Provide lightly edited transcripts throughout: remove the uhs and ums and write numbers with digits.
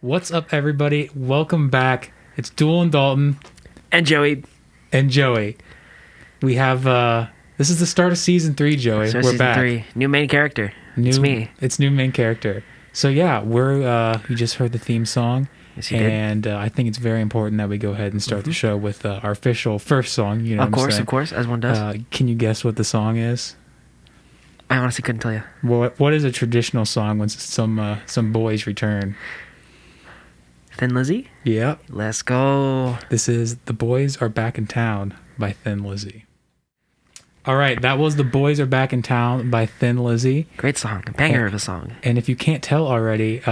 What's up, everybody? Welcome back. It's Duel and Dalton. And Joey. And Joey. We have, this is the start of season 3, Joey. So we're season back. 3. New main character. It's me. It's new main character. So yeah, you just heard the theme song. Yes, you did. And I think it's very important that we go ahead and start the show with our official first song. You know, Of course, as one does. Can you guess what the song is? I honestly couldn't tell you. What is a traditional song when some boys return? Thin Lizzy? Yep. Let's go. This is The Boys Are Back in Town by Thin Lizzy. All right, that was The Boys Are Back in Town by Thin Lizzy. Great song. A banger of a song. And if you can't tell already,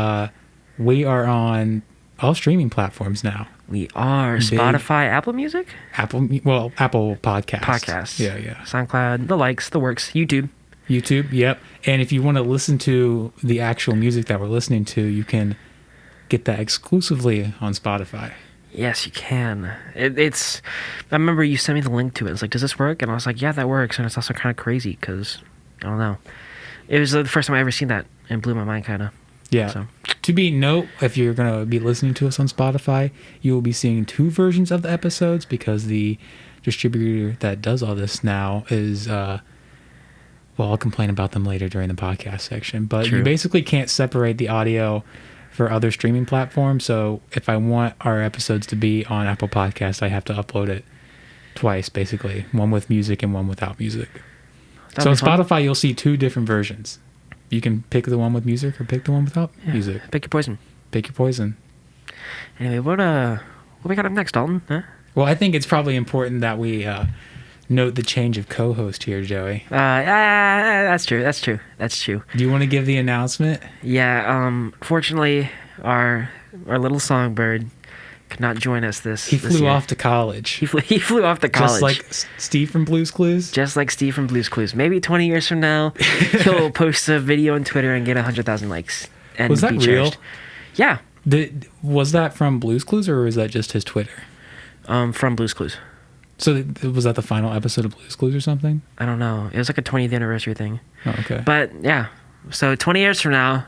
we are on all streaming platforms now. We are. Spotify, Apple Music? Apple Podcasts. Podcasts. Yeah. SoundCloud, the likes, the works, YouTube, yep. And if you want to listen to the actual music that we're listening to, you can get that exclusively on Spotify. Yes, you can. It's. I remember you sent me the link to it. It's like, does this work? And I was like, yeah, that works. And it's also kind of crazy because, I don't know. It was the first time I ever seen that and blew my mind kind of. Yeah. So. To be note, if you're going to be listening to us on Spotify, you will be seeing 2 versions of the episodes because the distributor that does all this now is, well, I'll complain about them later during the podcast section. But True. You basically can't separate the audio for other streaming platforms. So if I want our episodes to be on Apple Podcasts, I have to upload it twice, basically. One with music and one without music. So on Spotify, you'll see 2 different versions. You can pick the one with music or pick the one without music. Pick your poison. Pick your poison. Anyway, what we got up next, Dalton? Huh? Well, I think it's probably important that we note the change of co-host here, Joey. That's true. Do you want to give the announcement? Yeah. Fortunately, our little songbird could not join us this. He flew year. off to college. He flew off to college. Just like Steve from Blue's Clues. Just like Steve from Blue's Clues. Maybe 20 years from now, he'll post a video on Twitter and get 100,000 likes. And Was that be cherished. real? Yeah. Was that from Blue's Clues or was that just his Twitter? From Blue's Clues. So was that the final episode of Blue's Clues or something? I don't know. It was like a 20th anniversary thing. Oh, okay. But yeah. So 20 years from now,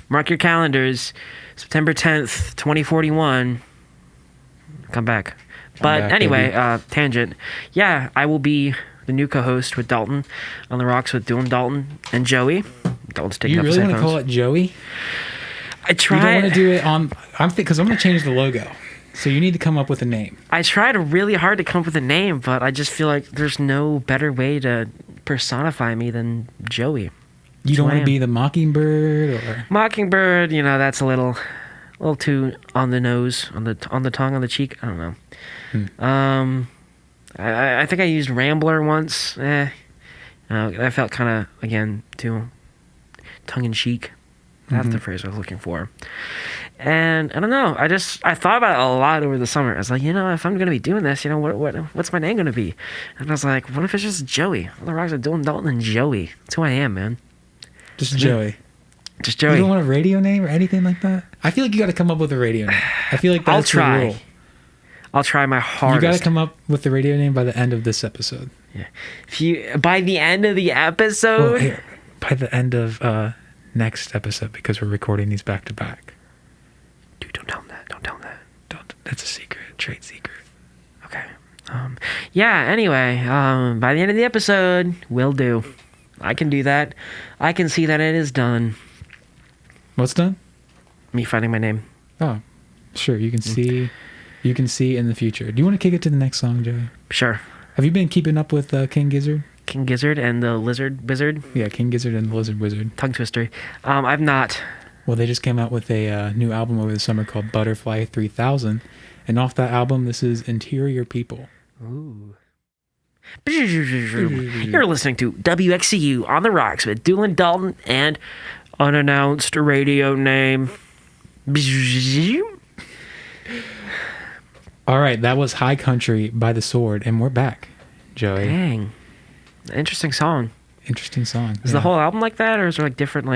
mark your calendars, September 10th, 2041. Come back. Anyway, tangent. Yeah, I will be the new co-host with Dalton on the rocks with Dylan, Dalton, and Joey. Dalton's taking You really want to call it Joey? I tried. You don't want to do it on... Because I'm going to change the logo. So you need to come up with a name. I tried really hard to come up with a name, but I just feel like there's no better way to personify me than Joey. You don't want to be the Mockingbird or... Mockingbird, that's a little too on the nose, on the tongue, on the cheek. I don't know. I think I used Rambler once. That felt kind of, again, too tongue-in-cheek. That's the phrase I was looking for. And I don't know. I thought about it a lot over the summer. I was like, if I'm going to be doing this, what's my name going to be? And I was like, what if it's just Joey? On the rocks of Dylan, Dalton, and Joey. That's who I am, man. Just Joey. Just Joey. You don't want a radio name or anything like that? I feel like you got to come up with a radio name. I feel like that's the rule. I'll try my hardest. You got to come up with the radio name by the end of this episode. Yeah. By the end of the episode? Well, by the end of next episode, because we're recording these back to back. Dude, don't tell him that. That's a secret. Trade secret. Okay. Anyway, by the end of the episode, will do. I can do that. I can see that it is done. What's done? Me finding my name. Oh, sure. You can see. You can see in the future. Do you want to kick it to the next song, Joey? Sure. Have you been keeping up with King Gizzard? King Gizzard and the Lizard Wizard? Yeah, King Gizzard and the Lizard Wizard. Tongue twister. I've not. Well, they just came out with a new album over the summer called Butterfly 3000. And off that album, this is Interior People. Ooh. You're listening to WXCU on the rocks with Dylan Dalton and unannounced radio name. All right, that was High Country by The Sword, and we're back, Joey. Dang. Interesting song. Interesting song. Is the whole album like that, or is there different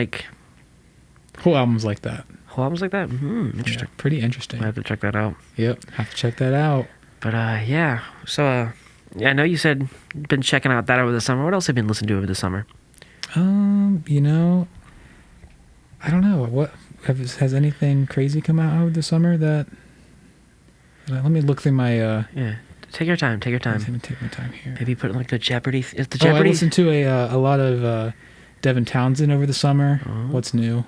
Whole album's like that. Whole album's like that? Interesting. Yeah, pretty interesting. I have to check that out. Yep, have to check that out. But yeah, so I know you said you've been checking out that over the summer. What else have you been listening to over the summer? I don't know. What has anything crazy come out over the summer that? Let me look through my. Yeah, take your time. Take your time. Let me take my time here. Maybe put like the Jeopardy. Is the I Jeopardy? listened to a lot of Devin Townsend over the summer. Oh. What's new?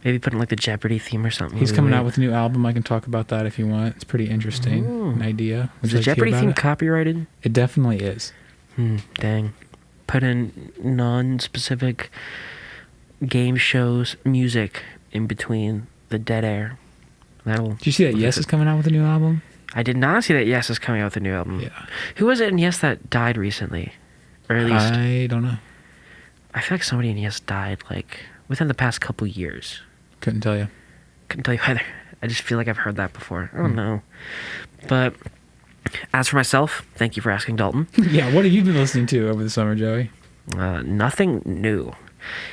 Maybe put in like the Jeopardy theme or something. He's coming out with a new album. I can talk about that if you want. It's pretty interesting. An idea. Is the Jeopardy theme copyrighted? It definitely is. Dang. Put in non-specific game shows music in between the dead air. Did you see that Yes is coming out with a new album? I did not see that Yes is coming out with a new album. Yeah. Who was it in Yes that died recently? Or at least... I don't know. I feel like somebody in Yes died, like, within the past couple years. Couldn't tell you. Couldn't tell you either. I just feel like I've heard that before. I don't know. But as for myself, thank you for asking, Dalton. Yeah, what have you been listening to over the summer, Joey? Nothing new.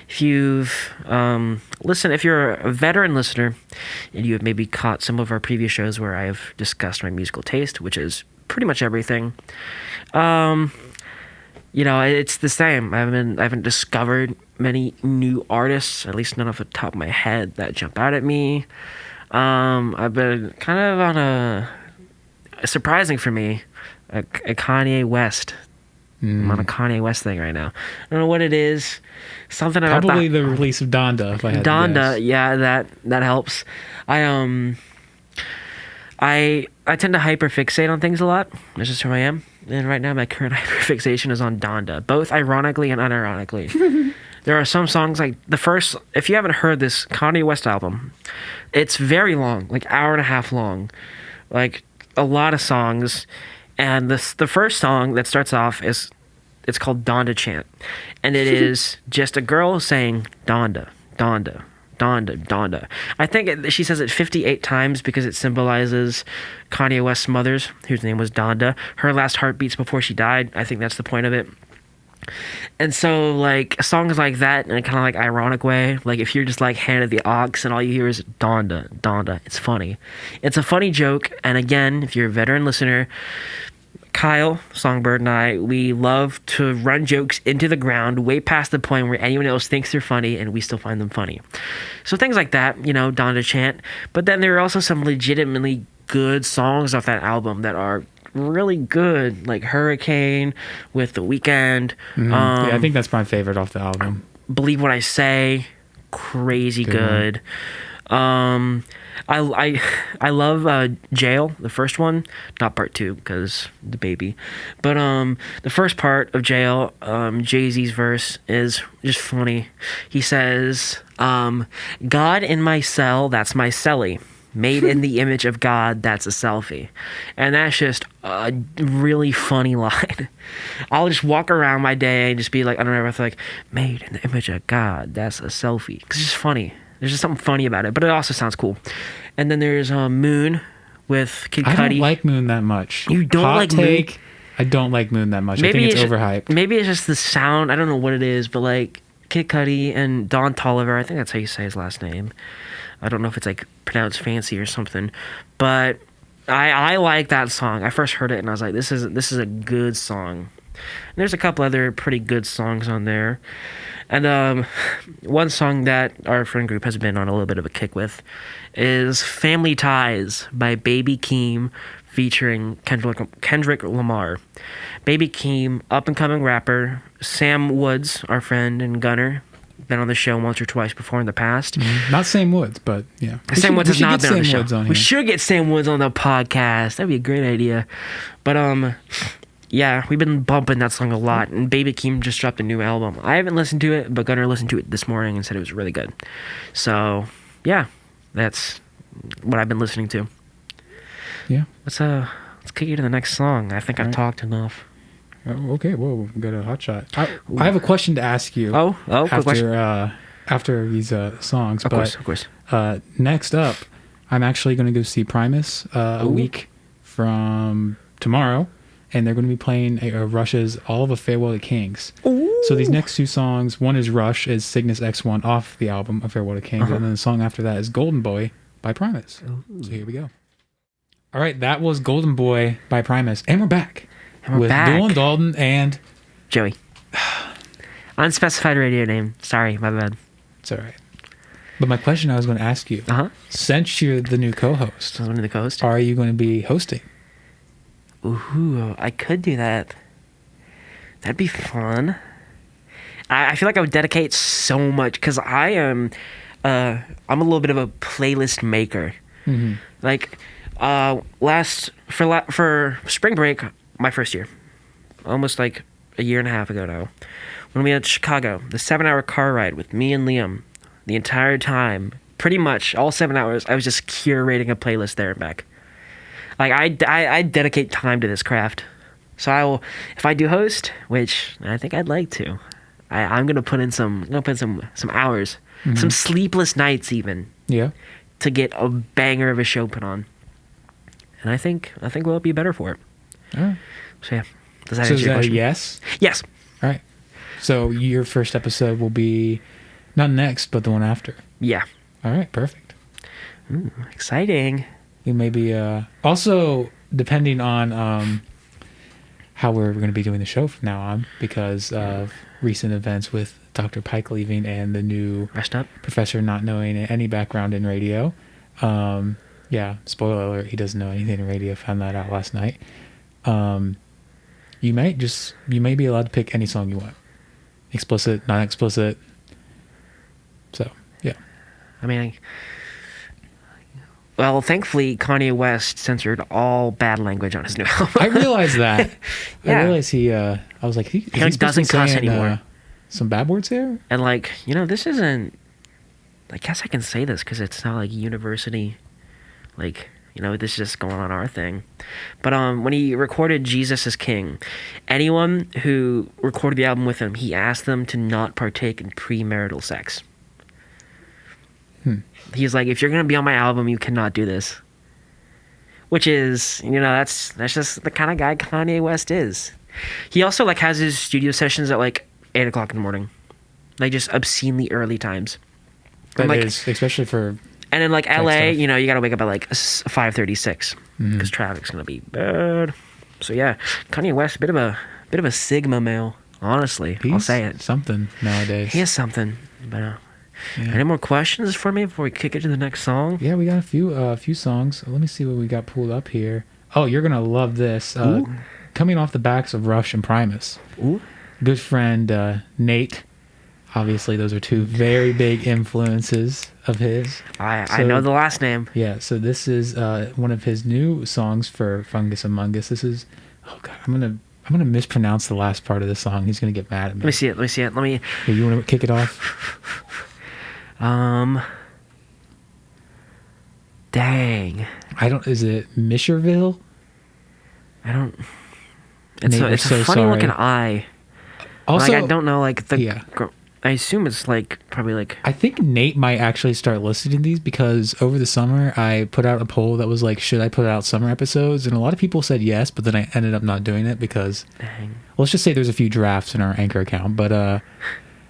If you've if you're a veteran listener and you have maybe caught some of our previous shows where I've discussed my musical taste, which is pretty much everything, it's the same. I haven't discovered many new artists, at least none off the top of my head that jump out at me. I've been kind of on a surprising for me, a Kanye West. I'm on a Kanye West thing right now. I don't know what it is. Something about probably the release of Donda. If I had to guess. Yeah, that helps. I tend to hyperfixate on things a lot. That's just who I am. And right now, my current hyperfixation is on Donda, both ironically and unironically. There are some songs like the first. If you haven't heard this Kanye West album, it's very long, like hour and a half long, like a lot of songs. And the first song that starts off it's called Donda Chant, and it is just a girl saying Donda, Donda, Donda, Donda. I think she says it 58 times because it symbolizes Kanye West's mother's, whose name was Donda, her last heartbeats before she died. I think that's the point of it. And so, like, songs like that in a kind of like ironic way, like if you're just like handed the aux and all you hear is Donda, Donda, it's funny. It's a funny joke. And again, if you're a veteran listener, Kyle, Songbird, and I, we love to run jokes into the ground way past the point where anyone else thinks they're funny and we still find them funny. So things like that, Donda Chant. But then there are also some legitimately good songs off that album that are really good, like Hurricane with The Weeknd. Yeah, I think that's my favorite off the album. Believe What I Say, crazy good. I love Jail, the first one, not part 2 because the baby, but the first part of Jail, Jay-Z's verse is just funny. He says, God in my cell, that's my celly. Made in the image of God, that's a selfie. And that's just a really funny line. I'll just walk around my day and just be like, I don't know, like, made in the image of God, that's a selfie. Because it's just funny. There's just something funny about it, but it also sounds cool. And then there's Moon with Kid Cudi. I don't like Moon that much. You don't Hot like take, Moon? I don't like Moon that much. I think it's overhyped. Maybe it's just the sound. I don't know what it is, but like Kid Cudi and Don Toliver, I think that's how you say his last name. I don't know if it's like pronounced fancy or something, but I like that song. I first heard it and I was like, this is a good song. And there's a couple other pretty good songs on there. And one song that our friend group has been on a little bit of a kick with is Family Ties by Baby Keem featuring Kendrick Lamar. Baby Keem, up-and-coming rapper. Sam Woods, our friend and gunner, been on the show once or twice before in the past. Not Sam Woods, but yeah. Sam Woods has not been on the show. We should get Sam Woods on the podcast. That'd be a great idea. But yeah, we've been bumping that song a lot, and Baby Keem just dropped a new album. I haven't listened to it, but Gunnar listened to it this morning and said it was really good. So, yeah, that's what I've been listening to. Yeah. Let's kick you to the next song. I think I've talked enough. Okay, whoa, we got a hot shot. I have a question to ask you. Oh, quick question. After these songs. Of course. Next up, I'm actually going to go see Primus a week from tomorrow. And they're going to be playing Rush's All of a Farewell to Kings. Ooh. So these next two songs, one is Rush, is Cygnus X1 off the album A Farewell to Kings, and then the song after that is Golden Boy by Primus. Ooh. So here we go. All right, that was Golden Boy by Primus, and we're back with Dylan Dalton and Joey. Unspecified radio name. Sorry, my bad. It's all right. But my question I was going to ask you, since you're the new co-host, I'm the co-host. are you going to be hosting? Ooh, I could do that. That'd be fun. I feel like I would dedicate so much because I am, I'm a little bit of a playlist maker. Mm-hmm. Like, for spring break, my first year, almost like a year and a half ago now, when we went to Chicago, the 7-hour car ride with me and Liam, the entire time, pretty much all 7 hours, I was just curating a playlist there and back. Like, I dedicate time to this craft. So if I do host, which I think I'd like to, I'm gonna put in some hours, some sleepless nights even, to get a banger of a show put on. And I think we'll be better for it. All right. So yeah, does that answer your question? Yes? Yes. All right. So your first episode will be not next, but the one after. Yeah. All right. Perfect. Ooh, exciting. We may be also depending on how we're going to be doing the show from now on because of recent events with Dr. Pike leaving and the new professor not knowing any background in radio. Yeah, spoiler alert, he doesn't know anything in radio. Found that out last night. You may be allowed to pick any song you want. Explicit, non-explicit. So, yeah. I mean, well, thankfully, Kanye West censored all bad language on his new album. I realized that. Yeah. I realized I was like, he doesn't cuss anymore. Some bad words here? And like, this isn't, I guess I can say this because it's not like university, like, this is just going on our thing. But when he recorded Jesus is King, anyone who recorded the album with him, he asked them to not partake in premarital sex. He's like, if you're going to be on my album, you cannot do this. Which is, that's just the kind of guy Kanye West is. He also like has his studio sessions at like 8 o'clock in the morning. Like just obscenely early times. That is, especially for... And in like LA, you got to wake up at like 5:36 because traffic's going to be bad. So yeah, Kanye West, a bit of a Sigma male, honestly. I'll say it. Something nowadays. He is something. But any more questions for me before we kick it to the next song? Yeah, we got a few songs. Let me see what we got pulled up here. Oh, you're going to love this. Coming off the backs of Rush and Primus. Ooh. Good friend Nate. Obviously, those are two very big influences of his. I know the last name. Yeah, so this is one of his new songs for Fungus Among Us. This is, oh god, I'm gonna mispronounce the last part of the song. He's gonna get mad at me. Let me see it. Hey, you want to kick it off? Dang. Is it Misherville? I don't. It's a funny looking eye. Also, I don't know I assume it's probably like... I think Nate might actually start listening to these because over the summer I put out a poll that was like, should I put out summer episodes? And a lot of people said yes, but then I ended up not doing it because... Dang. Let's just say there's a few drafts in our Anchor account, but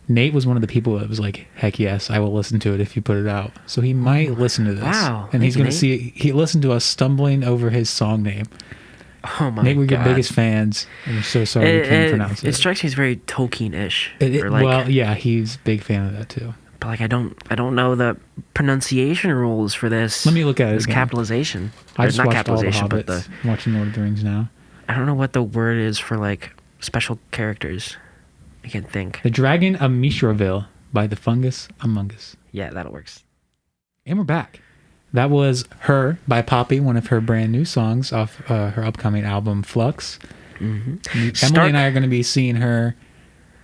Nate was one of the people that was like, heck yes, I will listen to it if you put it out. So he might listen to this. Wow. And he's going to see... He listened to us stumbling over his song name. Oh my Nate, we're God. your biggest fans. I'm so sorry we can't pronounce it. It strikes me as very Tolkien-ish. Well, yeah, he's a big fan of that too. But I don't know the pronunciation rules for this. Let me look at it. This capitalization. I just not watched capitalization, all the Hobbits, but I'm watching Lord of the Rings now. I don't know what the word is for special characters. I can't think. The Dragon of Mishraville by the Fungus Among Us. Yeah, that works. And we're back. That was Her by Poppy, one of her brand new songs off her upcoming album Flux. Mm-hmm. Emily and I are going to be seeing her.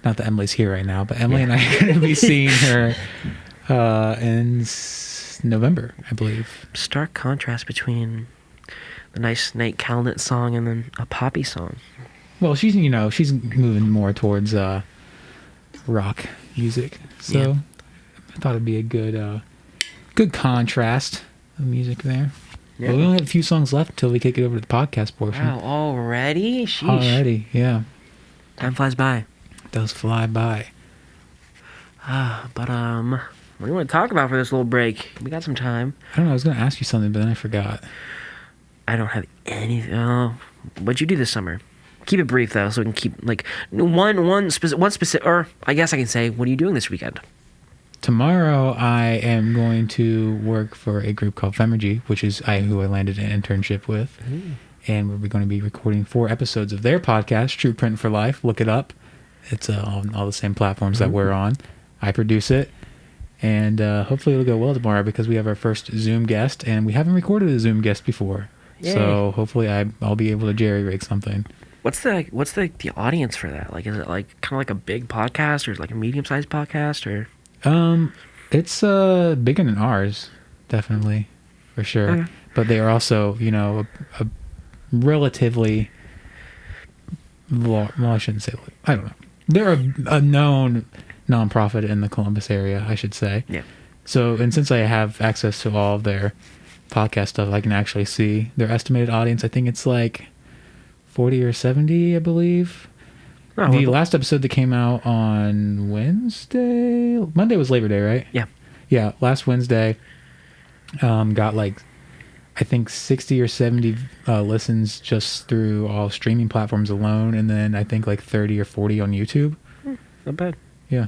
Not that Emily's here right now, but Emily and I are going to be seeing her in November, I believe. Stark contrast between the nice Nate Calnett song and then a Poppy song. Well, she's moving more towards rock music, so I thought it'd be a good contrast. Music there. Yeah. But we only have a few songs left until we kick it over to the podcast portion. Wow, already? Sheesh. Already, yeah. Time flies by. It does fly by. But what do you want to talk about for this little break? We got some time. I don't know, I was going to ask you something, but then I forgot. I don't have anything. What'd you do this summer? Keep it brief, though, so we can keep, one specific, or I guess I can say, what are you doing this weekend? Tomorrow, I am going to work for a group called Femergy, which is who I landed an internship with. And we're going to be recording 4 episodes of their podcast, True Print for Life. Look it up. It's on all the same platforms that we're on. I produce it. And hopefully it'll go well tomorrow because we have our first Zoom guest, and we haven't recorded a Zoom guest before. Yay. So hopefully I'll be able to jerry-rig something. What's the audience for that? Like, is it like kind of like a big podcast, or is it like a medium-sized podcast, or? It's bigger than ours, definitely, for sure. Okay. But they are also, a relatively, well, I shouldn't say, I don't know. They're a known nonprofit in the Columbus area, I should say. Yeah. So, and since I have access to all of their podcast stuff, I can actually see their estimated audience. I think it's like 40 or 70, I believe. The last episode that came out on Monday was Labor Day, right? Yeah. Yeah, last Wednesday got like, I think 60 or 70 listens just through all streaming platforms alone, and then I think like 30 or 40 on YouTube. Not bad. Yeah.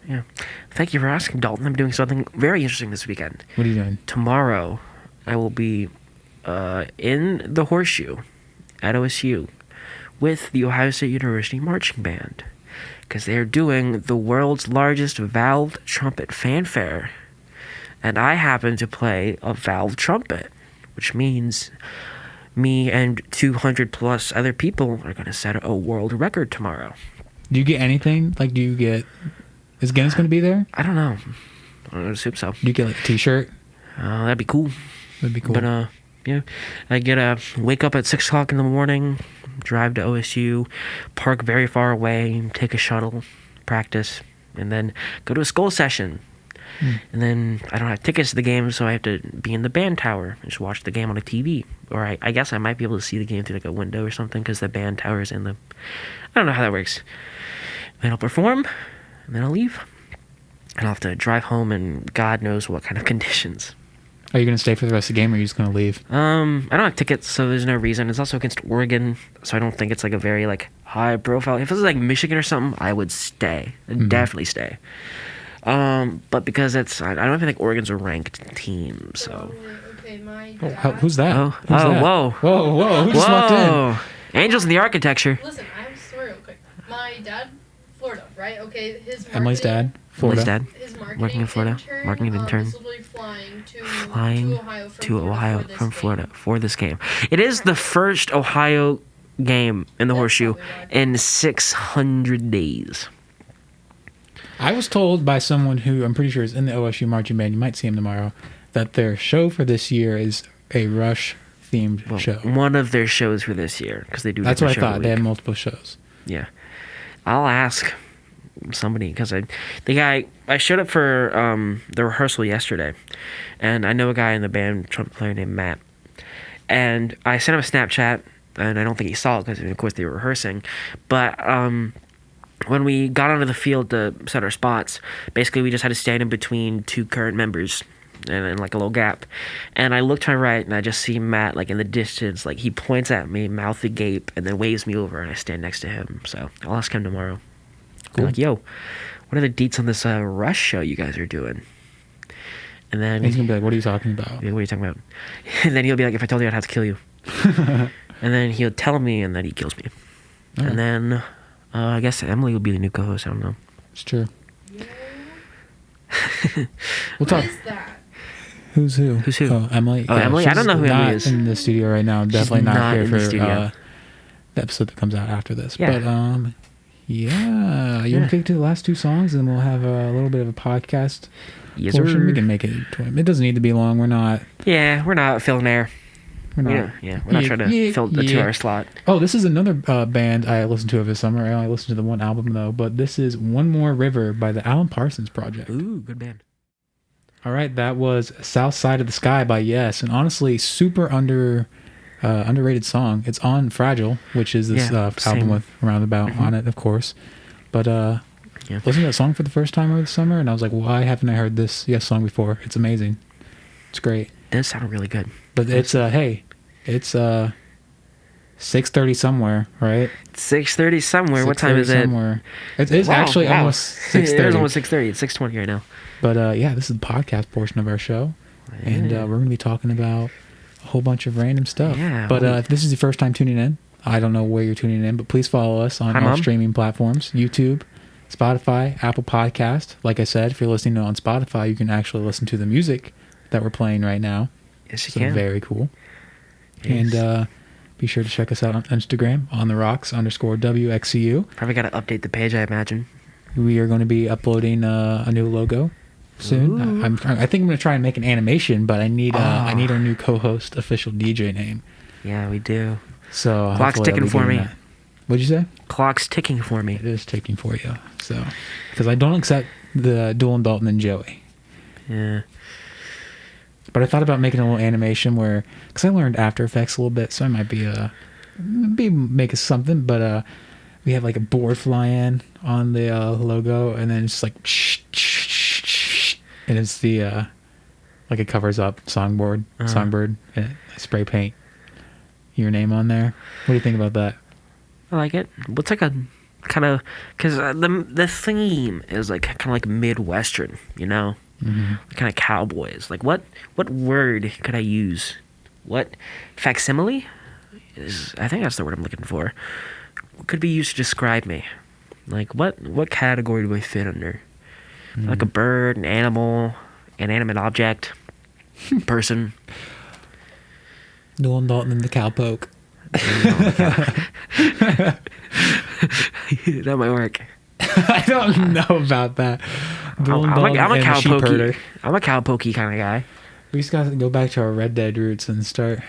Yeah. Thank you for asking, Dalton. I'm doing something very interesting this weekend. What are you doing? Tomorrow, I will be in the Horseshoe at OSU with the Ohio State University Marching Band, because they're doing the world's largest valved trumpet fanfare, and I happen to play a valved trumpet, which means me and 200 plus other people are going to set a world record tomorrow. Do you get anything? Like, is Guinness going to be there? I don't know. I assume so. Do you get like a t-shirt? That'd be cool. That'd be cool. But yeah, I wake up at 6 o'clock in the morning, drive to OSU, park very far away, take a shuttle, practice, and then go to a school session. And then I don't have tickets to the game, so I have to be in the band tower and just watch the game on a TV. Or I guess I might be able to see the game through like a window or something, because the band tower is in the... I don't know how that works. Then I'll perform, and then I'll leave. And I'll have to drive home in God knows what kind of conditions. Are you going to stay for the rest of the game, or are you just going to leave? I don't have tickets, so there's no reason. It's also against Oregon, so I don't think it's like a very like high profile. If it was like Michigan or something, I would stay. I'd definitely stay. But because I don't even think Oregon's a ranked team, so. Okay, my dad... who's that? Whoa. Whoa. Who just walked in? Angels in the architecture. Listen, I'm sorry real quick. My dad, Florida, right? Okay, his Emily's dad, Florida. His working in Florida. Marketing intern. Is literally flying to Ohio from Florida for this game. It is the first Ohio game in the Horseshoe in 600 days. I was told by someone who I'm pretty sure is in the OSU marching band, you might see him tomorrow, that their show for this year is a Rush themed show. One of their shows for this year, because they do. That's what I thought. They had multiple shows. Yeah, I'll ask somebody, because I showed up for the rehearsal yesterday, and I know a guy in the band, trumpet player named Matt, and I sent him a Snapchat, and I don't think he saw it because of course they were rehearsing, but when we got onto the field to set our spots, basically we just had to stand in between 2 current members and like a little gap. And I look to my right, and I just see Matt like in the distance, like he points at me, mouth agape, and then waves me over, and I stand next to him. So I'll ask him tomorrow. Cool. Like, yo, what are the deets on this Rush show you guys are doing? And then he's gonna be like, what are you talking about? Yeah, what are you talking about? And then he'll be like, if I told you, I'd have to kill you. And then he'll tell me, and then he kills me. Right. And then I guess Emily will be the new co-host. I don't know. It's true. We'll talk. What is that? Who's who? Oh, Emily. Oh, yeah, Emily. I don't know who Emily is. In the studio right now. Definitely not here for the episode that comes out after this. Yeah. But yeah. You want to kick to the last 2 songs, and then we'll have a little bit of a podcast portion. We can make it 20. It doesn't need to be long. We're not. Yeah, we're not filling air. We're not. We're not trying to fill the 2-hour slot. Oh, this is another band I listened to over the summer. I only listened to the one album though, but this is One More River by the Alan Parsons Project. Ooh, good band. All right, that was South Side of the Sky by Yes, and honestly, super underrated song. It's on Fragile, which is this album with Roundabout on it, of course. But listened to that song for the first time over the summer, and I was like, why haven't I heard this Yes song before? It's amazing. It's great. It does sound really good. But it's it's 6:30 somewhere, right? 6:30 somewhere. What time is it? Somewhere. It's actually almost 6:30. It is almost 6:30. It's 6:20 right now. But yeah, this is the podcast portion of our show. And we're going to be talking about a whole bunch of random stuff. Yeah, But if this is your first time tuning in, I don't know where you're tuning in, but please follow us on all streaming platforms, YouTube, Spotify, Apple Podcast. Like I said, if you're listening on Spotify, you can actually listen to the music that we're playing right now. Yes, you So can. very cool. Yes. And be sure to check us out on Instagram, _WXCU. Probably got to update the page, I imagine. We are going to be uploading a new logo soon. I think I'm going to try and make an animation, but I need our new co-host official DJ name. Yeah, we do. So Clock's hopefully I'll ticking be for getting me. that. What'd you say? Clock's ticking for me. It is ticking for you. So because I don't accept the Dylan Dalton and Joey. Yeah. But I thought about making a little animation where, because I learned After Effects a little bit, so I might be making something. But we have like a board fly in on the logo, and then it's like, and it's the like it covers up songbird, and I spray paint your name on there. What do you think about that? I like it. What's like a kind of, because the theme is like kind of like Midwestern, you know, kind of cowboys. Like what word could I use? What facsimile is? I think that's the word I'm looking for. What could be used to describe me? Like what category do I fit under? Like a bird, an animal, inanimate object, person. Dylan Dalton and the cowpoke. That might work. I don't know about that. I'm a cowpokey kind of guy. We just got to go back to our Red Dead roots and start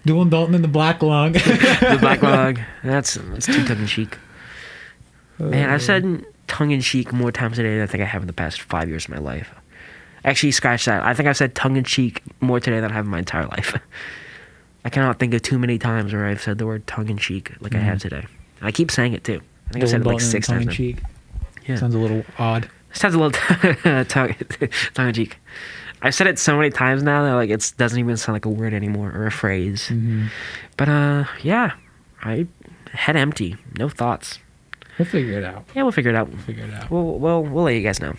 Dylan Dalton and the Black Lung. The Black Lung. That's too tongue-in-cheek. Man, I've said tongue-in-cheek more times today than I think I have in the past 5 years of my life. Actually, scratch that. I think I've said tongue-in-cheek more today than I have in my entire life. I cannot think of too many times where I've said the word tongue-in-cheek like I have today. And I keep saying it, too. I think I've said it like 6 times now. Tongue-in-cheek. Yeah. Sounds a little odd. Sounds a little tongue-in-cheek. I've said it so many times now that like it doesn't even sound like a word anymore or a phrase. But yeah, I head empty, no thoughts. We'll figure it out. Yeah, we'll figure it out. We'll let you guys know.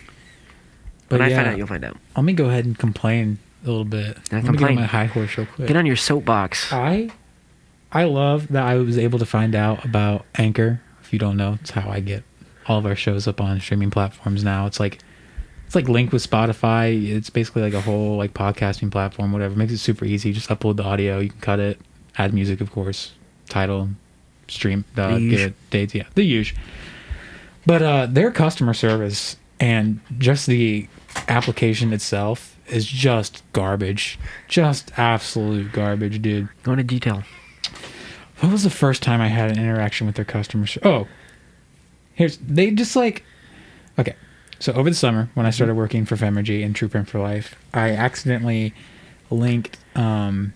But when yeah, I find out, you'll find out. Let me go ahead and complain a little bit. Let me get on my high horse real quick. Get on your soapbox. I love that I was able to find out about Anchor. If you don't know, it's how I get all of our shows up on streaming platforms now. It's like linked with Spotify. It's basically like a whole like podcasting platform, whatever. Makes it super easy. Just upload the audio. You can cut it, add music, of course, title, stream, get it, dates, yeah, the usual. But their customer service and just the application itself is just garbage. Just absolute garbage, dude. Go into detail. What was the first time I had an interaction with their customer service? They just like, okay. So over the summer, when I started working for Femergy and True Print for Life, I accidentally linked their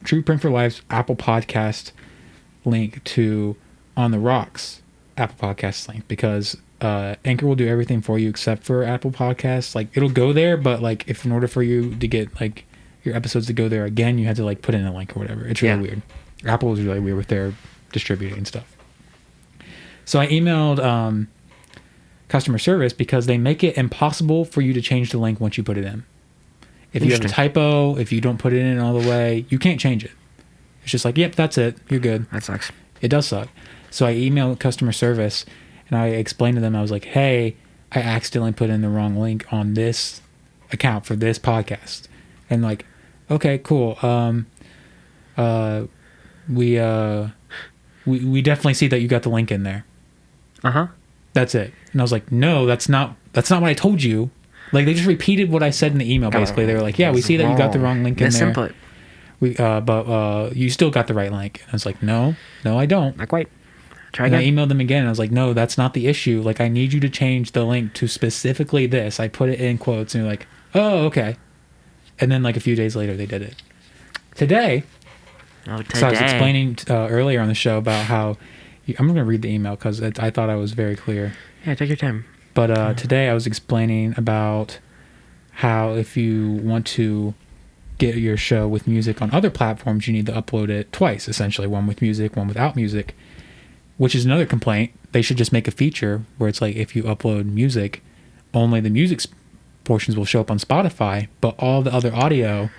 True Print for Life's Apple Podcast link to On the Rocks Apple Podcast link, because Anchor will do everything for you except for Apple Podcasts. Like it'll go there, but like if in order for you to get like your episodes to go there again, you had to like put in a link or whatever. It's really weird. Apple was really weird with their distributing and stuff. So I emailed customer service because they make it impossible for you to change the link once you put it in. If you have a typo, if you don't put it in all the way, you can't change it. It's just like, yep, that's it. You're good. That sucks. It does suck. So I emailed customer service and I explained to them, I was like, hey, I accidentally put in the wrong link on this account for this podcast. And like, okay, cool. We definitely see that you got the link in there. That's it. And I was like, no, that's not what I told you. Like they just repeated what I said in the email. Basically, they were like, yeah, we see that you got the wrong link in there. Misinput. But you still got the right link. And I was like, no, I don't. Not quite. Try again. And I emailed them again. And I was like, no, that's not the issue. Like I need you to change the link to specifically this. I put it in quotes, and they're like, oh, okay. And then like a few days later, they did it. Today. So I was explaining earlier on the show about how I'm going to read the email because I thought I was very clear. Yeah, take your time. But today I was explaining about how if you want to get your show with music on other platforms, you need to upload it twice, essentially. One with music, one without music, which is another complaint they should just make a feature where it's like if you upload music, only the music portions will show up on Spotify, but all the other audio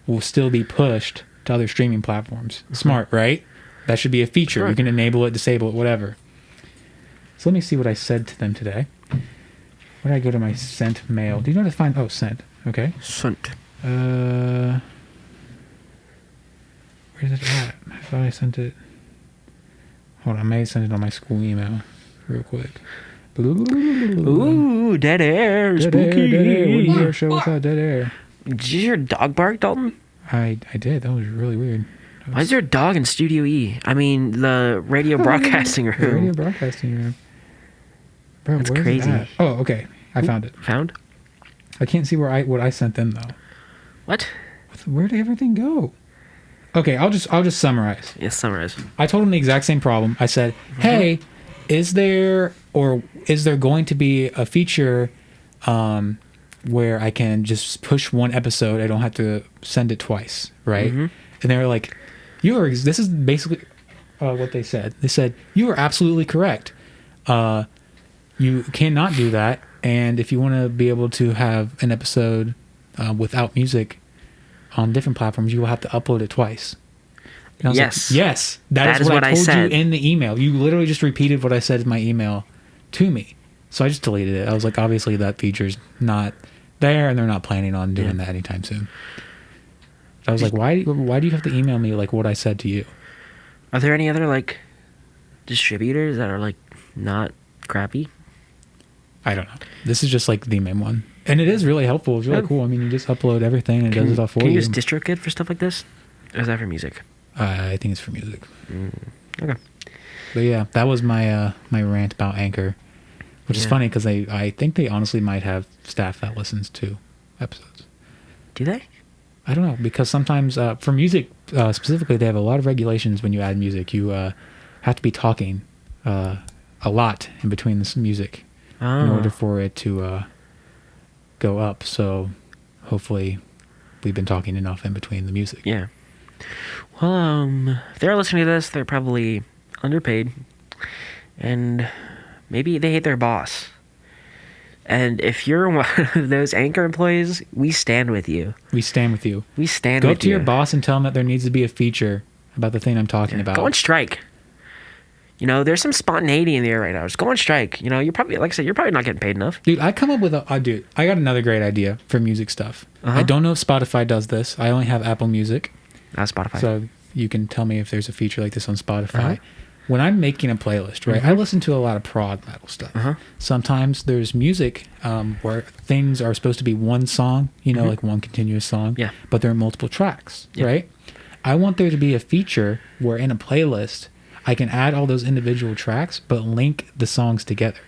will still be pushed to other streaming platforms. Smart, right? That should be a feature. Sure. You can enable it, disable it, whatever. So let me see what I said to them today. Where did I go to my sent mail? Do you know how to find... Oh, sent. Okay. Sent. Where's it at? I thought I sent it... Hold on, I may send it on my school email real quick. Ooh, dead air. Dead Spooky. air, dead air. Wouldn't hear a show without dead air. Did you hear a dog bark, Dalton? I did. That was really weird. Why is there a dog in Studio E? I mean, the radio broadcasting room. The radio broadcasting room. Bro, That's where's crazy. it at? Oh, okay. I found it. Found? I can't see what I sent them though. What? Where did everything go? Okay, I'll just summarize. Yes, summarize. I told them the exact same problem. I said, "Hey, is there going to be a feature where I can just push one episode? I don't have to send it twice, right?" Mm-hmm. And they were like, this is basically what they said. They said, "You are absolutely correct. You cannot do that. And if you want to be able to have an episode without music on different platforms, you will have to upload it twice." And I was Yes. like, yes. That is what I told you in the email. You literally just repeated what I said in my email to me. So I just deleted it. I was like, obviously that feature's not there, and they're not planning on doing that anytime soon. I was like, why do you have to email me like what I said to you? Are there any other, like, distributors that are, like, not crappy? I don't know. This is just like the main one. And it is really helpful. It's really cool. I mean, you just upload everything and it does it all for you. Can you use DistroKid for stuff like this? Or is that for music? I think it's for music. Okay. But yeah, that was my my rant about Anchor, which is funny because I think they honestly might have staff that listens to episodes. Do they? I don't know, because sometimes for music specifically, they have a lot of regulations when you add music. You have to be talking a lot in between this music in order for it to go up. So hopefully we've been talking enough in between the music. Yeah. Well, if they're listening to this, they're probably underpaid. And maybe they hate their boss. And if you're one of those Anchor employees, we stand with you. We stand with you. We stand Go with up to you. your boss and tell him that there needs to be a feature about the thing I'm talking about. Go on strike. You know, there's some spontaneity in the air right now. Just go on strike. You know, you're probably, like I said, you're probably not getting paid enough. Dude, I come up with dude, I got another great idea for music stuff. I don't know if Spotify does this. I only have Apple Music. Not Spotify. So you can tell me if there's a feature like this on Spotify. When I'm making a playlist, right, I listen to a lot of prog metal stuff. Sometimes there's music where things are supposed to be one song, you know, like one continuous song, but there are multiple tracks, right? I want there to be a feature where in a playlist, I can add all those individual tracks, but link the songs together.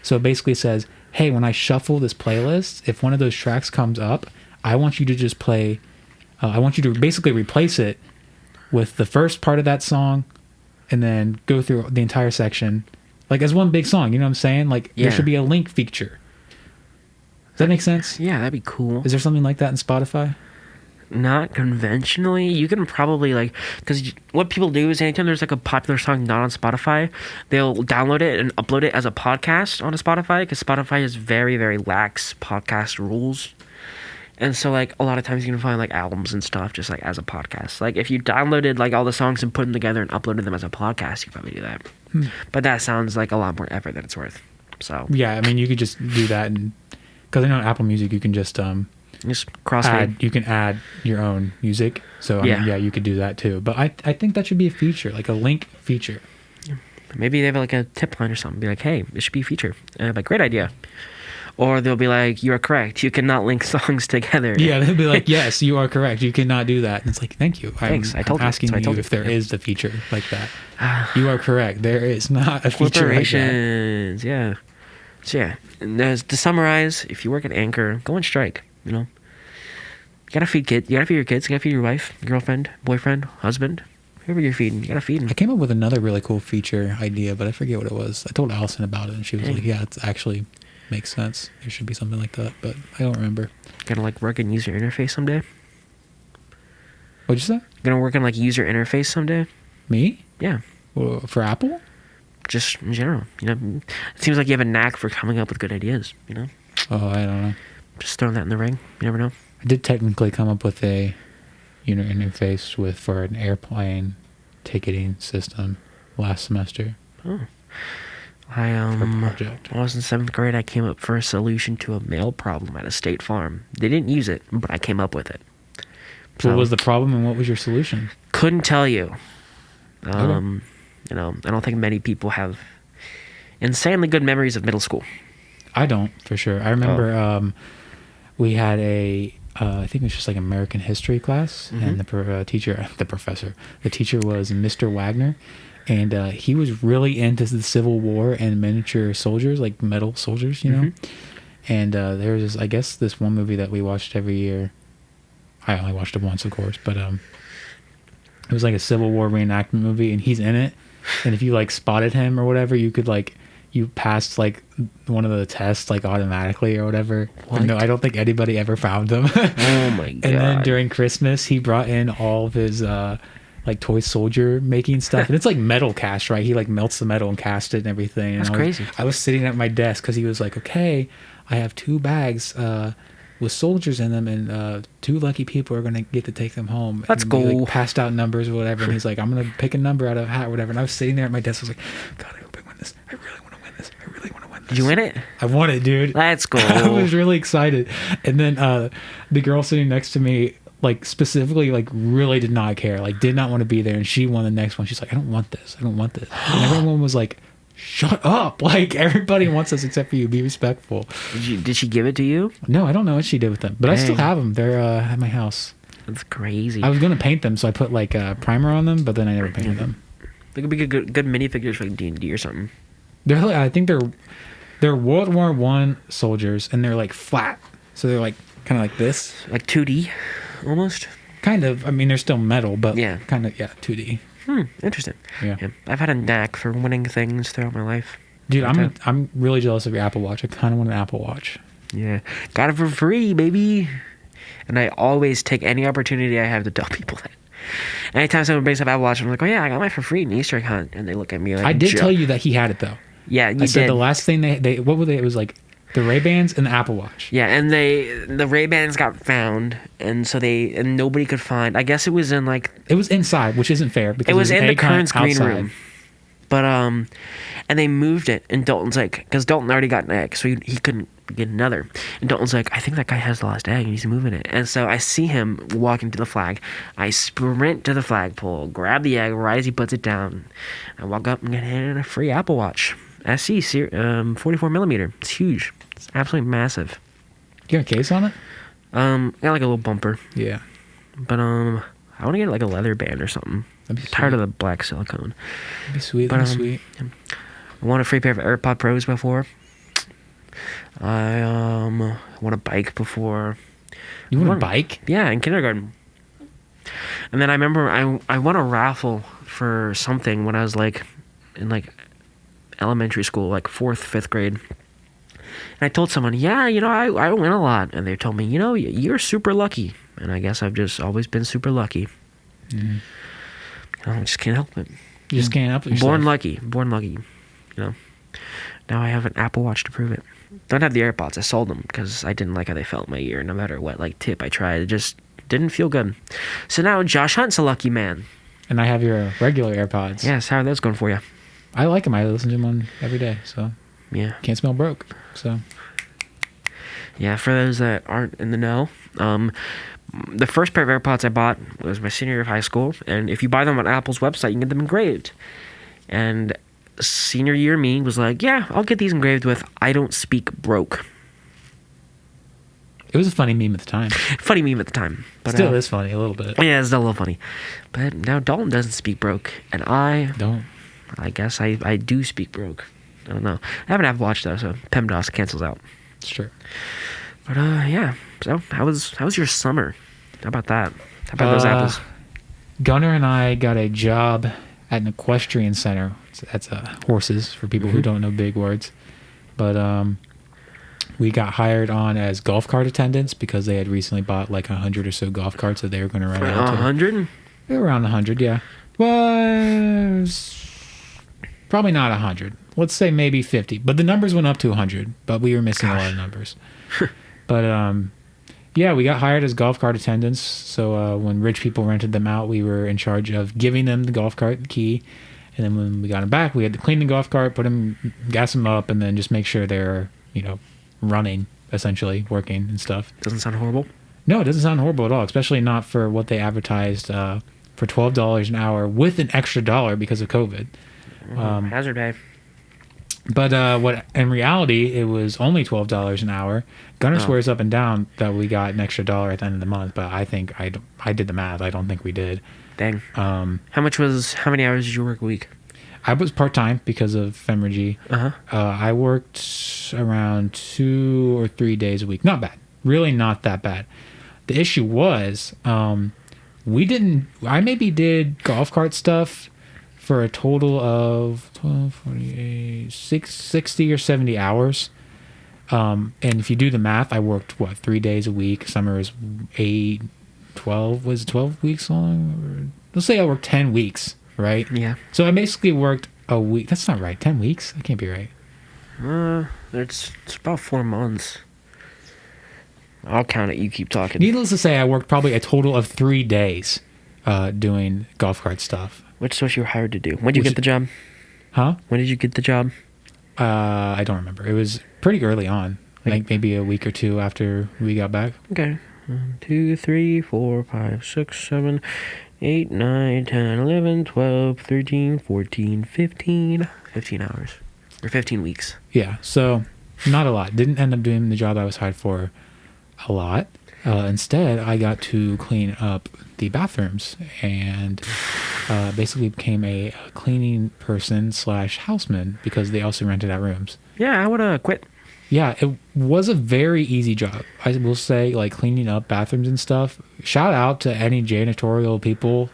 So it basically says, hey, when I shuffle this playlist, if one of those tracks comes up, I want you to just play, I want you to basically replace it with the first part of that song and then go through the entire section, like as one big song, you know what I'm saying? Like there should be a link feature. Does that make sense? Yeah, that'd be cool. Is there something like that in Spotify? Not conventionally. You can probably, like, because what people do is anytime there's like a popular song not on Spotify, they'll download it and upload it as a podcast onto Spotify, because Spotify has very, very lax podcast rules. And so, like, a lot of times you can find, like, albums and stuff just, like, as a podcast. Like, if you downloaded, like, all the songs and put them together and uploaded them as a podcast, you could probably do that. But that sounds like a lot more effort than it's worth. So yeah, I mean, you could just do that, and because I know on Apple Music you can just crossfade. you can add your own music. So I mean, yeah, you could do that too. But I think that should be a feature, like a link feature. Maybe they have like a tip line or something. Be like, hey, it should be a feature. And I'm like, great idea. Or they'll be like, you are correct. You cannot link songs together. Yeah, they'll be like, yes, you are correct. You cannot do that. And it's like, thank you. Thanks. I'm asking you if there is the feature like that. You are correct. There is not a feature like that. Corporations, yeah. So yeah, and to summarize, if you work at Anchor, go on strike. You know, you gotta feed kids. You gotta feed your kids. You gotta feed your wife, girlfriend, boyfriend, husband, whoever you're feeding. You gotta feed them. I came up with another really cool feature idea, but I forget what it was. I told Allison about it, and she was like, "Yeah, it actually makes sense. There should be something like that," but I don't remember. Gonna like work in user interface someday. What'd you say? Gonna work in like user interface someday. Me? Yeah. Well, for Apple? just in general. It seems like you have a knack for coming up with good ideas. Oh, I don't know. Just throwing that in the ring. You never know. I did technically come up with a user interface for an airplane ticketing system last semester. Oh. For a project. When I was in 7th grade, I came up for a solution to a mail problem at a state farm. They didn't use it, but I came up with it. So, what was the problem and what was your solution? Couldn't tell you. Okay. I don't think many people have insanely good memories of middle school. I don't, for sure. I remember we had I think it was just like American history class, and the teacher was Mr. Wagner, and he was really into the Civil War and miniature soldiers, like metal soldiers, And there was, I guess, this one movie that we watched every year. I only watched it once, of course, but it was like a Civil War reenactment movie, and he's in it. And if you like spotted him or whatever, you could you passed like one of the tests like automatically or whatever. But no, I don't think anybody ever found him. Oh my god! And then during Christmas, he brought in all of his like toy soldier making stuff, and it's like metal cast, right? He like melts the metal and cast it and everything. That's crazy. I was sitting at my desk because he was like, "Okay, I have 2 bags with soldiers in them, and 2 lucky people are gonna get to take them home." Let's and go. we, like, passed out numbers or whatever, and he's like, "I'm gonna pick a number out of a hat or whatever." And I was sitting there at my desk. I was like, "God, I hope I win this. I really want to win this. I really want to win this." Did you win it? I won it, dude. Let's go. I was really excited. And then the girl sitting next to me, like specifically, like really did not care, like did not want to be there, and she won the next one. She's like, "I don't want this. I don't want this." And everyone was like, "Shut up!" Like everybody wants this except for you. Be respectful. Did she give it to you? No, I don't know what she did with them, but I still Dang. have them. They're at my house. That's crazy. I was gonna paint them, so I put like a primer on them, but then I never painted them. They could be good minifigures for like D&D or something. They're like, I think they're World War I soldiers, and they're like flat, so they're like kind of like this, Like 2D, almost. kind of. I mean, they're still metal, but Yeah. kind of 2D. Interesting. Yeah. I've had a knack for winning things throughout my life. Dude, I'm really jealous of your Apple Watch. I kind of want an Apple Watch. Yeah. Got it for free, baby. And I always take any opportunity I have to tell people that. Anytime someone brings up Apple Watch, I'm like, "Oh yeah, I got mine for free in Easter egg hunt," and they look at me like, I did "Joke." tell you that he had it though. Yeah, you I said did. the last thing they what were they? It was like the Ray-Bans and the Apple Watch. Yeah, and the Ray-Bans got found, and so nobody could find. I guess it was in like It was inside, which isn't fair because it was in the egg hunt Kern's green outside. room. But and they moved it, and Dalton's like, because Dalton already got an egg, so he couldn't get another. And Dalton's like, "I think that guy has the last egg, and he's moving it." And so I see him walking to the flag. I sprint to the flagpole, grab the egg right as he puts it down. I walk up and get handed a free Apple Watch SE 44 millimeter. It's huge. It's absolutely massive. You got a case on it? Got like a little bumper, Yeah. but I want to get like a leather band or something. That'd be Tired sweet. of the black silicone. That'd be sweet. But, That'd be sweet. I won a free pair of AirPod Pros before. I won a bike before. You want a bike? Yeah, in kindergarten. And then I remember I won a raffle for something when I was like in like elementary school, like 4th, 5th grade. And I told someone, "Yeah, I win a lot." And they told me, "You're super lucky." And I guess I've just always been super lucky. Mm-hmm. I just can't help it. You just can't help it yourself. Born lucky. Now I have an Apple Watch to prove it. Don't have the AirPods. I sold them because I didn't like how they felt in my ear. No matter what tip I tried, it just didn't feel good. So now Josh Hunt's a lucky man. And I have your regular AirPods. Yes, how are those going for you? I like them. I listen to them every day, so Yeah. can't smell broke. So Yeah, for those that aren't in the know, the first pair of AirPods I bought was my senior year of high school, and if you buy them on Apple's website, you can get them engraved. And senior year me was like, "Yeah, I'll get these engraved with 'I don't speak broke.'" it was a funny meme at the time. Funny meme at the time, but Still is funny a little bit. yeah, it's still a little funny. But now Dalton doesn't speak broke, and I guess I do speak broke. I don't know. I have an Apple Watch though, so PEMDAS cancels out. It's true. But yeah. So how was your summer? How about that? How about those apples? Gunnar and I got a job at an equestrian center. That's horses for people who don't know big words. But we got hired on as golf cart attendants because they had recently bought like 100 or so golf carts that they were going to run out to. 100? Around 100, yeah. Was Probably not 100. Let's say maybe 50. But the numbers went up to 100. But we were missing a lot of numbers. But yeah, we got hired as golf cart attendants. So when rich people rented them out, we were in charge of giving them the golf cart key. And then when we got them back, we had to clean the golf cart, gas them up, and then just make sure they're, running, essentially, working and stuff. Doesn't sound horrible. No, it doesn't sound horrible at all, especially not for what they advertised for $12 an hour with an extra dollar because of COVID. Hazard pay. But what in reality, it was only $12 an hour. Gunner swears up and down that we got an extra dollar at the end of the month, but I think I did the math. I don't think we did. Dang. How many hours did you work a week? I was part-time because of Femergy. I worked around 2 or 3 days a week. Not bad. Really not that bad. The issue was I maybe did golf cart stuff for a total of 12, 48, 60 or 70 hours. And if you do the math, I worked, 3 days a week. Summer is 8, 12. Was it 12 weeks long? Let's say I worked 10 weeks, right? Yeah. So I basically worked a week. That's not right. 10 weeks? That can't be right. It's about 4 months. I'll count it. You keep talking. Needless to say, I worked probably a total of 3 days doing golf cart stuff. Which is what you were hired to do. When did you get the job? Huh? When did you get the job? I don't remember. It was pretty early on. Like maybe a week or two after we got back. Okay. 1, 2, 3, 4, 5, 6, 7, 8, 9, 10, 11, 12, 13, 14, 15. 15 hours. Or 15 weeks. Yeah. So not a lot. Didn't end up doing the job I was hired for a lot. Instead, I got to clean up the bathrooms and basically became a cleaning person / houseman because they also rented out rooms. Yeah, I would have quit. Yeah, it was a very easy job. I will say, like, cleaning up bathrooms and stuff. Shout out to any janitorial people.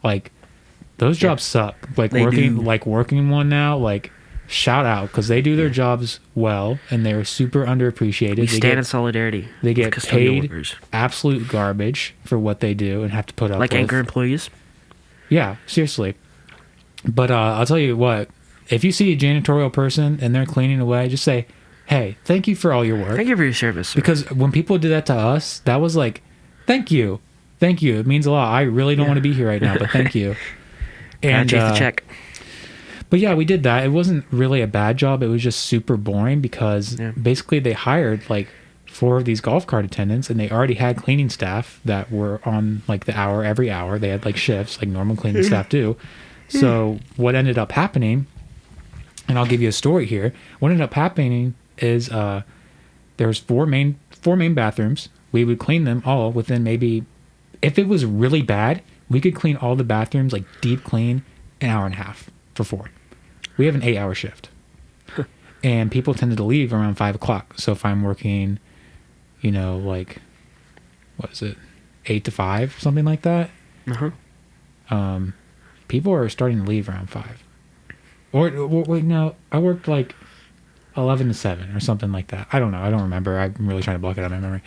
Like, those jobs suck. Like, working in one now, like, shout out, because they do their jobs well, and they're super underappreciated. We stand in solidarity. They get paid absolute garbage for what they do and have to put up with. Like Anchor employees? Yeah, seriously. But I'll tell you what, if you see a janitorial person and they're cleaning away, just say, hey, thank you for all your work. Thank you for your service, sir. Because when people did that to us, that was like, thank you. Thank you. It means a lot. I really don't want to be here right now, but thank you. And chase the check. But yeah, we did that. It wasn't really a bad job. It was just super boring because basically they hired like 4 of these golf cart attendants and they already had cleaning staff that were on like the hour every hour. They had like shifts like normal cleaning staff do. So what ended up happening, and I'll give you a story here. What ended up happening is there's 4 main bathrooms. We would clean them all within maybe, if it was really bad, we could clean all the bathrooms like deep clean an hour and a half for 4. We have an 8-hour shift. And people tended to leave around 5 o'clock. So if I'm working, like, what is it, 8 to 5, something like that, people are starting to leave around 5. Or wait, no, I worked like 11 to 7 or something like that. I don't know. I don't remember. I'm really trying to block it out of my memory.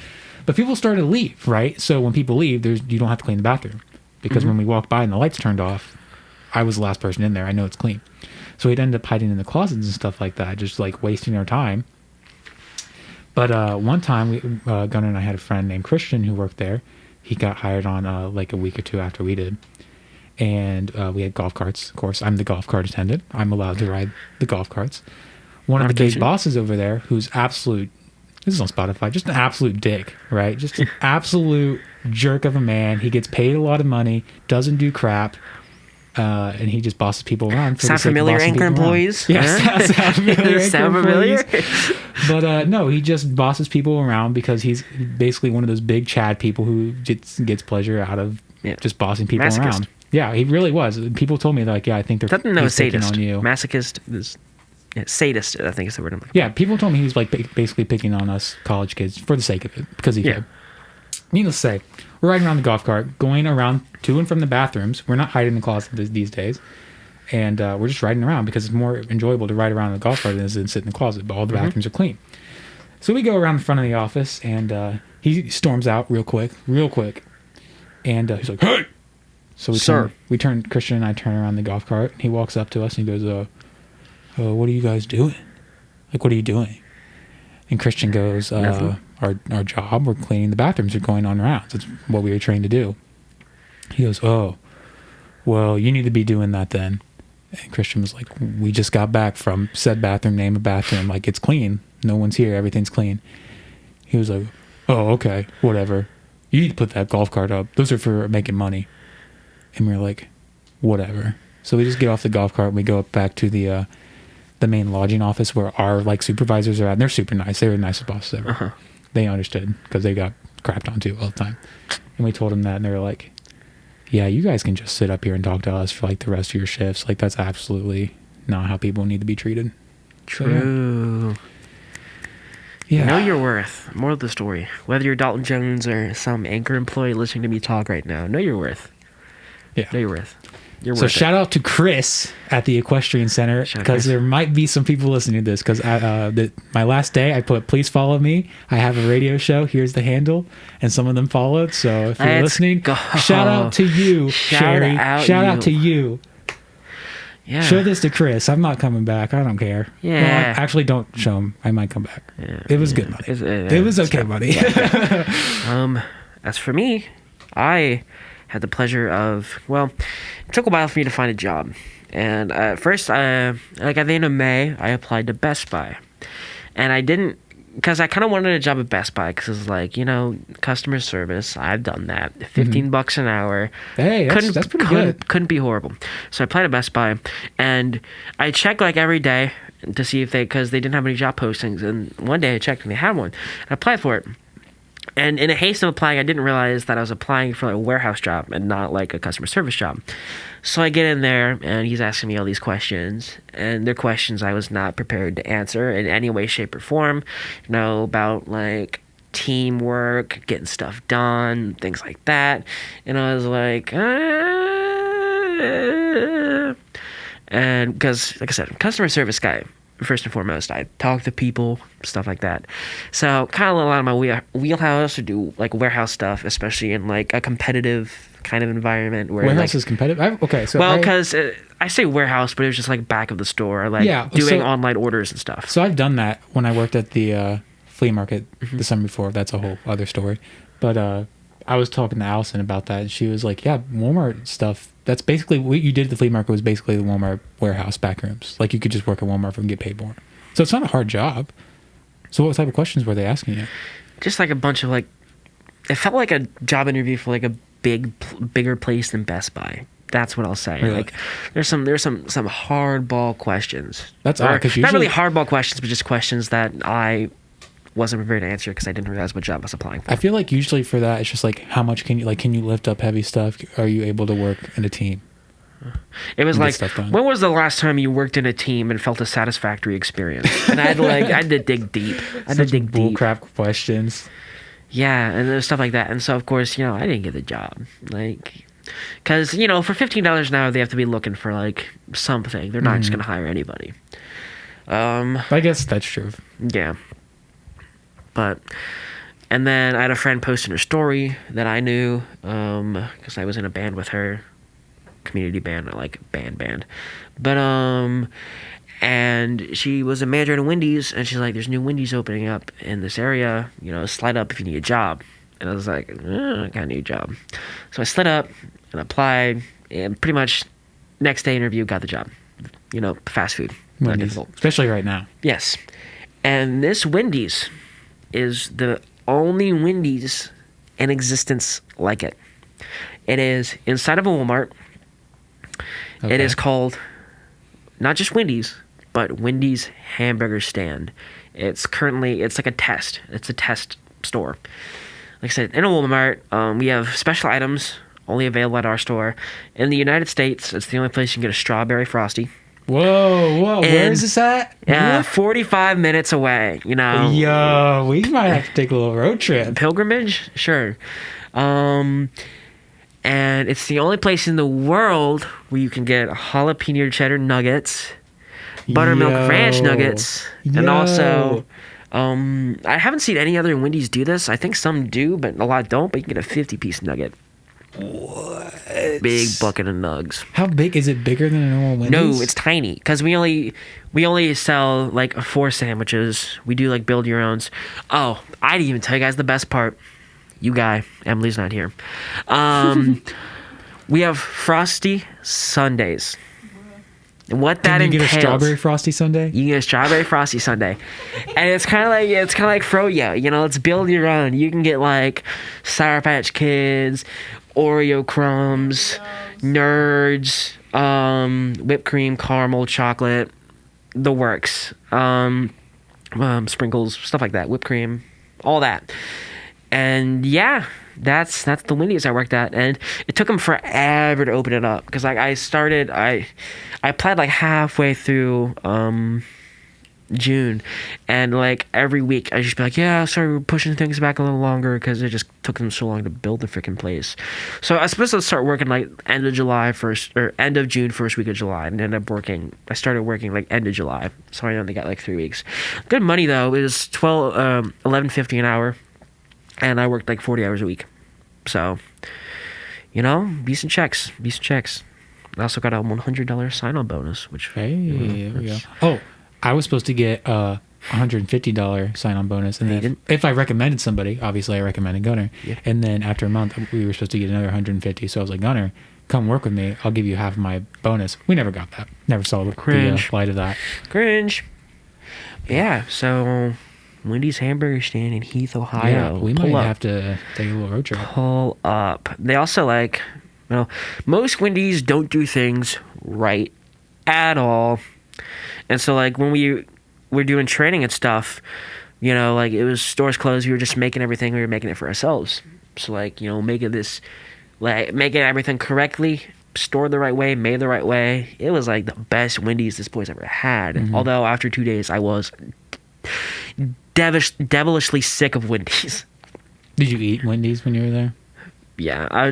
But people started to leave, right? So when people leave, you don't have to clean the bathroom. Because when we walked by and the lights turned off, I was the last person in there. I know it's clean. So we'd end up hiding in the closets and stuff like that, just like wasting our time. But one time, Gunnar and I had a friend named Christian who worked there. He got hired on like a week or 2 after we did. And we had golf carts. Of course, I'm the golf cart attendant. I'm allowed to ride the golf carts. One of the big bosses over there, who's absolute, this is on Spotify, just an absolute dick, right? Just an absolute jerk of a man. He gets paid a lot of money, doesn't do crap. And he just bosses people around. Sound familiar, Anchor employees? Yes, sound familiar. Sound familiar? But no, he just bosses people around because he's basically one of those big Chad people who gets pleasure out of just bossing people around. Yeah, he really was. People told me, like, I think they're picking on you. Masochist is sadist, I think is the word I'm looking for. Yeah, people told me he was like basically picking on us college kids for the sake of it, because he could. Needless to say, we're riding around the golf cart, going around to and from the bathrooms. We're not hiding in the closet these days. And we're just riding around because it's more enjoyable to ride around in the golf cart than sit in the closet. But all the bathrooms are clean. So we go around the front of the office, and he storms out real quick. And he's like, hey! So Christian and I turn around the golf cart. And he walks up to us and he goes, oh, what are you guys doing? Like, what are you doing? And Christian goes, Nothing. our job, we're cleaning the bathrooms, we're going on rounds. It's what we were trained to do. He goes, oh, well, you need to be doing that then. And Christian was like, we just got back from said bathroom, name a bathroom. Like, it's clean. No one's here. Everything's clean. He was like, oh, okay, whatever. You need to put that golf cart up. Those are for making money. And we were like, whatever. So we just get off the golf cart and we go up back to the main lodging office where our like supervisors are at. And they're super nice. They were the nicest bosses ever. Uh-huh. They understood because they got crapped on too all the time. And we told them that and they were like, yeah, you guys can just sit up here and talk to us for like the rest of your shifts. Like, that's absolutely not how people need to be treated. True. Yeah. Know your worth. More of the story. Whether you're Dalton Jones or some Anchor employee listening to me talk right now, know your worth. Yeah. Know your worth. You're So worth shout out to Chris at the Equestrian Center, Shout out, because Chris. there might be some people listening to this. Because my last day, I put please follow me. I have a radio show. Here's the handle, and some of them followed. So if you're Let's listening, go. shout out to you, Shout Sherry. out Shout you. out to you. Yeah. Show this to Chris. I'm not coming back. I don't care. Yeah. Well, actually, don't show him. I might come back. Yeah, It was good money. It was okay money. As for me, I had the pleasure of, well, it took a while for me to find a job. And first, like at the end of May, I applied to Best Buy. And I didn't, because I kind of wanted a job at Best Buy because it's like, you know, customer service. I've done that. $15 an hour. Hey, that's pretty good. Couldn't be horrible. So I applied to Best Buy, and I checked like every day to see if because they didn't have any job postings. And one day I checked and they had one. And I applied for it. And in a haste of applying, I didn't realize that I was applying for a warehouse job and not like a customer service job. So I get in there and he's asking me all these questions, and they're questions I was not prepared to answer in any way, shape, or form. You know, about like teamwork, getting stuff done, things like that. And I was like, and because, like I said, customer service guy. First and foremost, I talk to people, stuff like that. So kind of a lot of my wheelhouse to do like warehouse stuff, especially in like a competitive kind of environment where Warehouse like, is competitive. Okay, so well, because I say warehouse, but it was just like back of the store, like doing online orders and stuff. So I've done that when I worked at the flea market the summer before. That's a whole other story. But I was talking to Allison about that, and she was like, yeah, Walmart stuff, that's basically what you did at the flea market was basically the Walmart warehouse backrooms. Like, you could just work at Walmart and get paid more. So it's not a hard job. So what type of questions were they asking you? Just like a bunch of like, it felt like a job interview for like a bigger place than Best Buy. That's what I'll say. Really? Like, there's some hardball questions. That's odd, 'cause not really usually- hardball questions, but just questions that I wasn't prepared to answer because I didn't realize what job I was applying for. I feel like usually for that, it's just like, how much can you lift up heavy stuff? Are you able to work in a team? It was and get like, stuff done. when was the last time you worked in a team and felt a satisfactory experience? And I had to dig deep. I had to dig deep. Bullcrap questions. Yeah, and there's stuff like that. And so, of course, you know, I didn't get the job. Like, because, you know, for $15 an hour, they have to be looking for, like, something. They're not just going to hire anybody. I guess that's true. Yeah. But, and then I had a friend posting her story that I knew, because I was in a band with her. Community band, not like band. But, and she was a manager at a Wendy's, and she's like, there's new Wendy's opening up in this area, you know, slide up if you need a job. And I was like, I got a new job. So I slid up and applied, and pretty much next day interview, got the job. You know, fast food. Not Wendy's, difficult. especially right now. Yes. And this Wendy's is the only Wendy's in existence like it. It is inside of a Walmart. Okay. It is called not just Wendy's, but Wendy's Hamburger Stand. It's like a test. It's a test store. Like I said, in a Walmart, we have special items only available at our store. In the United States, it's the only place you can get a strawberry Frosty. Whoa, where is this at? 45 minutes away, you know. Yo, we might have to take a little road trip. Pilgrimage? Sure. And it's the only place in the world where you can get jalapeno cheddar nuggets, buttermilk ranch nuggets, and also, I haven't seen any other Wendy's do this. I think some do, but a lot don't. But you can get a 50-piece nugget. What? Big bucket of nugs. How big is it? Bigger than a normal Wendy's? No, it's tiny because we only sell like 4 sandwiches. We do like build your owns. Oh, I didn't even tell you guys the best part. You guy, Emily's not here. We have Frosty Sundays. And what that Can you entails, get a strawberry frosty sundae? you get a strawberry frosty sundae, and it's kind of like Froyo. You know, it's build your own. You can get like Sour Patch Kids, Oreo crumbs, Nerds, whipped cream, caramel, chocolate, the works, sprinkles, stuff like that, whipped cream, all that. And yeah, that's the Wendy's I worked at, and it took them forever to open it up because like I applied like halfway through June, and like every week I just be like, yeah, sorry, we're pushing things back a little longer because it just took them so long to build the freaking place. So I was supposed to start working like end of June, first week of July, and I started working like end of July, so I only got like 3 weeks. Good money though. It was $11.50 an hour. And I worked like 40 hours a week. So, you know, decent checks. I also got a $100 sign-on bonus, which... Hey, there we go. Oh, I was supposed to get a $150 sign-on bonus. And then if I recommended somebody, obviously I recommended Gunner. Yeah. And then after a month, we were supposed to get another $150. So I was like, Gunner, come work with me. I'll give you half of my bonus. We never got that. Never saw the light of that. Cringe. Yeah, so... Wendy's Hamburger Stand in Heath, Ohio. Yeah, we might have to take a little road trip. Pull up. They also most Wendy's don't do things right at all. And so like when we were doing training and stuff, you know, like it was stores closed, we were just making everything, we were making it for ourselves. So like, you know, making everything correctly, stored the right way, made the right way. It was like the best Wendy's this boy's ever had. Mm-hmm. Although after 2 days I was devilishly sick of Wendy's. Did you eat Wendy's when you were there? Yeah, I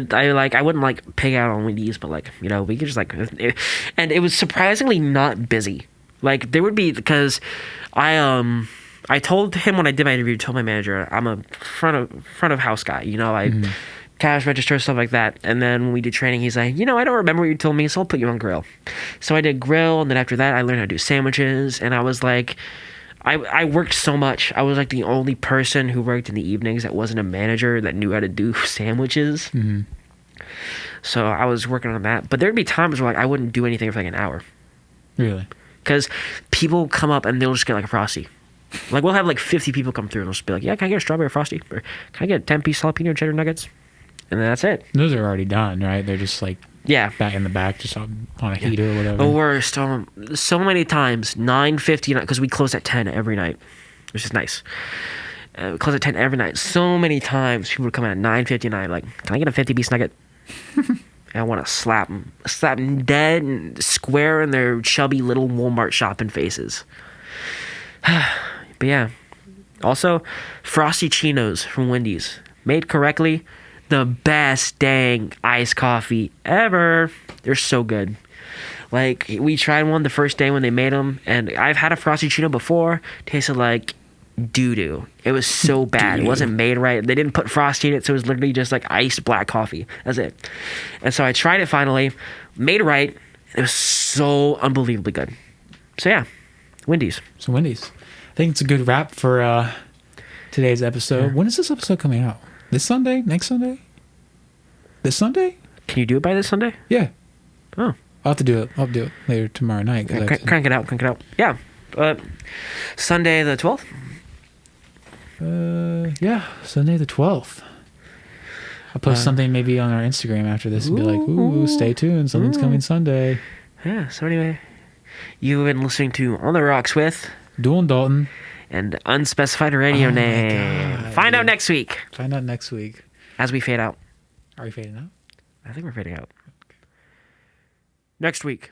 wouldn't like pig out on Wendy's, but like, you know, we could just like, and it was surprisingly not busy. Like there would be, because I told him when I did my interview, told my manager I'm a front of house guy, you know, cash register, stuff like that. And then when we did training, he's like, you know, I don't remember what you told me, so I'll put you on grill. So I did grill, and then after that I learned how to do sandwiches, and I was like, I worked so much. I was like the only person who worked in the evenings that wasn't a manager that knew how to do sandwiches. Mm-hmm. So I was working on that. But there'd be times where like I wouldn't do anything for like an hour. Really? Because people come up and they'll just get like a Frosty. Like we'll have like 50 people come through and they'll just be like, yeah, can I get a strawberry Frosty? Or can I get 10-piece jalapeno cheddar nuggets? And then that's it. Those are already done, right? They're just like back in the back, just on a heater or whatever. The worst. So many times, 9:50, because we close at 10 every night, which is nice. We close at 10 every night. So many times people would come in at 9:59, like, can I get a 50-piece nugget? And I want to slap them dead and square in their chubby little Walmart shopping faces. But yeah. Also, Frosty Chinos from Wendy's. Made correctly, the best dang iced coffee ever. They're so good. Like, we tried one the first day when they made them, and I've had a Frosty Chino before. Tasted like doo-doo. It was so bad. It wasn't made right. They didn't put Frosty in it, so it was literally just like iced black coffee. That's it. And so I tried it finally, made it right. It was so unbelievably good. So yeah, Wendy's. So Wendy's. I think it's a good wrap for today's episode. Yeah. When is this episode coming out? This Sunday? Next Sunday? This Sunday? Can you do it by this Sunday? Yeah. Oh. I'll have to do it. I'll do it later tomorrow night. Crank it out. Yeah. Sunday the 12th? Yeah. Sunday the 12th. I'll post something maybe on our Instagram after this and be like, ooh, stay tuned. Something's coming Sunday. Yeah. So anyway, you've been listening to On the Rocks with Dual Dalton. And unspecified radio name. God, Find out next week. Find out next week. As we fade out. Are we fading out? I think we're fading out. Next week.